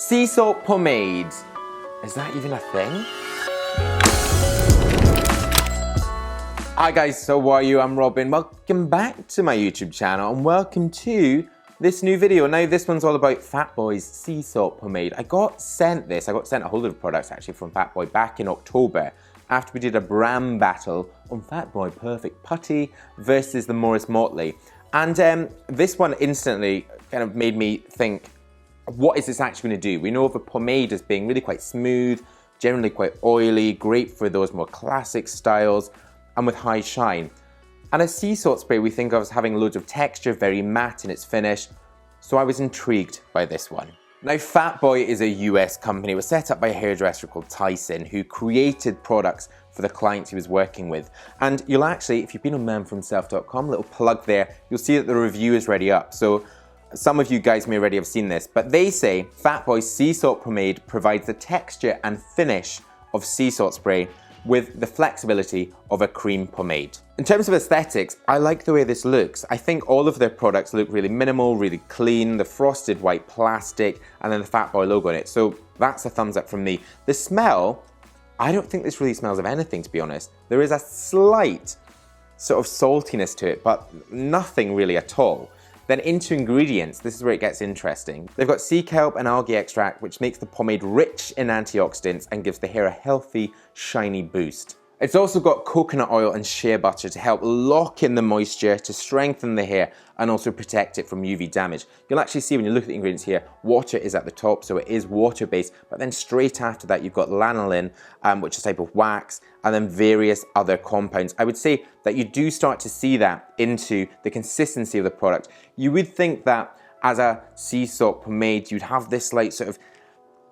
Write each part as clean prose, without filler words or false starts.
Sea salt pomade. Is that even a thing? Hi guys, so how are you? I'm Robin. Welcome back to my YouTube channel and welcome to this new video. Now this one's all about Fatboy's sea salt pomade. I got sent a whole lot of products actually from Fatboy back in October after we did a brand battle on Fatboy Perfect Putty versus the Morris Motley. And this one instantly kind of made me think, what is this actually going to do? We know of a pomade as being really quite smooth, generally quite oily, great for those more classic styles, and with high shine. And a sea salt spray we think of as having loads of texture, very matte in its finish, so I was intrigued by this one. Now Fatboy is a US company. It was set up by a hairdresser called Tyson who created products for the clients he was working with. And you'll actually, if you've been on manfromself.com, little plug there, you'll see that the review is already up. So some of you guys may already have seen this, but they say Fatboy's sea salt pomade provides the texture and finish of sea salt spray with the flexibility of a cream pomade. In terms of aesthetics, I like the way this looks. I think all of their products look really minimal, really clean, the frosted white plastic, and then the Fatboy logo on it. So that's a thumbs up from me. The smell, I don't think this really smells of anything, to be honest. There is a slight sort of saltiness to it, but nothing really at all. Then into ingredients, this is where it gets interesting. They've got sea kelp and algae extract, which makes the pomade rich in antioxidants and gives the hair a healthy, shiny boost. It's also got coconut oil and shea butter to help lock in the moisture, to strengthen the hair, and also protect it from UV damage. You'll actually see when you look at the ingredients here, water is at the top, so it is water-based, but then straight after that you've got lanolin, which is a type of wax, and then various other compounds. I would say that you do start to see that into the consistency of the product. You would think that as a sea salt pomade, you'd have this like sort of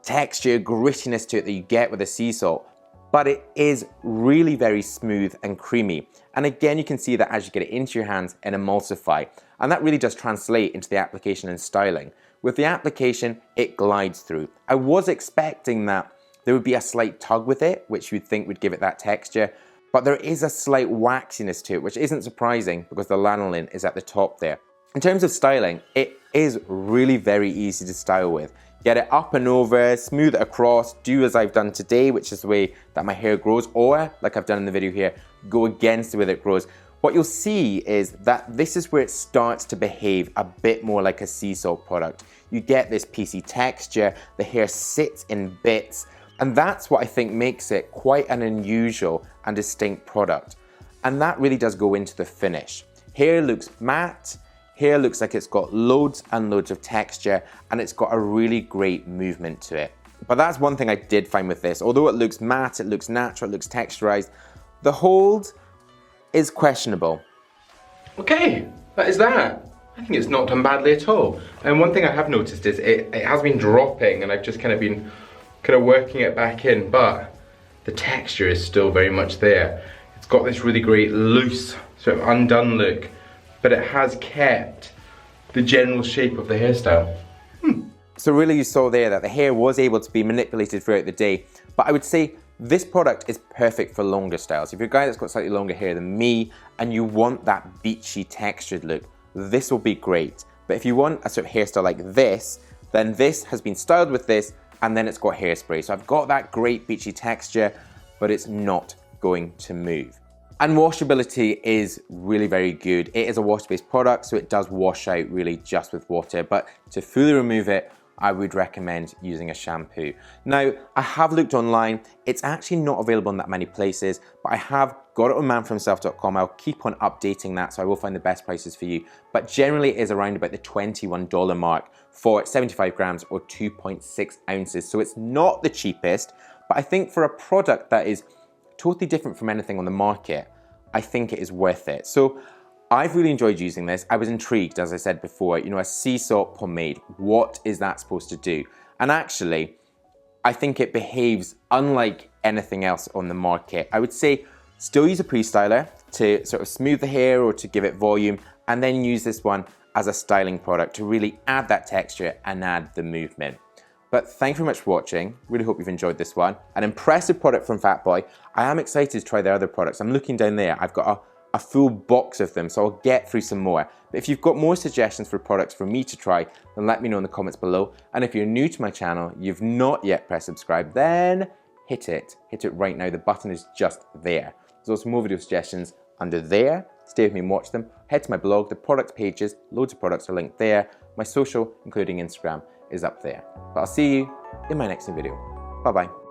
texture, grittiness to it that you get with a sea salt, but it is really very smooth and creamy. And again, you can see that as you get it into your hands and emulsify. And that really does translate into the application and styling. With the application, it glides through. I was expecting that there would be a slight tug with it, which you'd think would give it that texture, but there is a slight waxiness to it, which isn't surprising because the lanolin is at the top there. In terms of styling, it is really very easy to style with. Get it up and over, smooth it across, do as I've done today, which is the way that my hair grows, or like I've done in the video here, go against the way that it grows. What you'll see is that this is where it starts to behave a bit more like a sea salt product. You get this piecey texture, the hair sits in bits, and that's what I think makes it quite an unusual and distinct product. And that really does go into the finish. Hair looks matte, hair looks like it's got loads and loads of texture, and it's got a really great movement to it. But that's one thing I did find with this. Although it looks matte, it looks natural, it looks texturized, the hold is questionable. Okay, that is that. I think it's not done badly at all. And one thing I have noticed is it has been dropping, and I've just kind of been working it back in, but the texture is still very much there. It's got this really great loose, sort of undone look, but it has kept the general shape of the hairstyle. So really you saw there that the hair was able to be manipulated throughout the day, but I would say this product is perfect for longer styles. If you're a guy that's got slightly longer hair than me and you want that beachy textured look, this will be great. But if you want a sort of hairstyle like this, then this has been styled with this and then it's got hairspray. So I've got that great beachy texture, but it's not going to move. And washability is really very good. It is a water-based product, so it does wash out really just with water, but to fully remove it, I would recommend using a shampoo. Now, I have looked online. It's actually not available in that many places, but I have got it on manfromself.com. I'll keep on updating that, so I will find the best prices for you. But generally, it is around about the $21 mark for 75 grams or 2.6 ounces. So it's not the cheapest, but I think for a product that is totally different from anything on the market, I think it is worth it. So I've really enjoyed using this. I was intrigued, as I said before, you know, a sea salt pomade, what is that supposed to do? And actually, I think it behaves unlike anything else on the market. I would say still use a pre-styler to sort of smooth the hair or to give it volume, and then use this one as a styling product to really add that texture and add the movement. But thank you very much for watching. Really hope you've enjoyed this one. An impressive product from Fatboy. I am excited to try their other products. I'm looking down there. I've got a a full box of them, so I'll get through some more. But if you've got more suggestions for products for me to try, then let me know in the comments below. And if you're new to my channel, you've not yet pressed subscribe, then hit it right now. The button is just there. There's also more video suggestions under there. Stay with me and watch them. Head to my blog, the product pages, loads of products are linked there. My social, including Instagram, is up there. But I'll see you in my next video. Bye bye.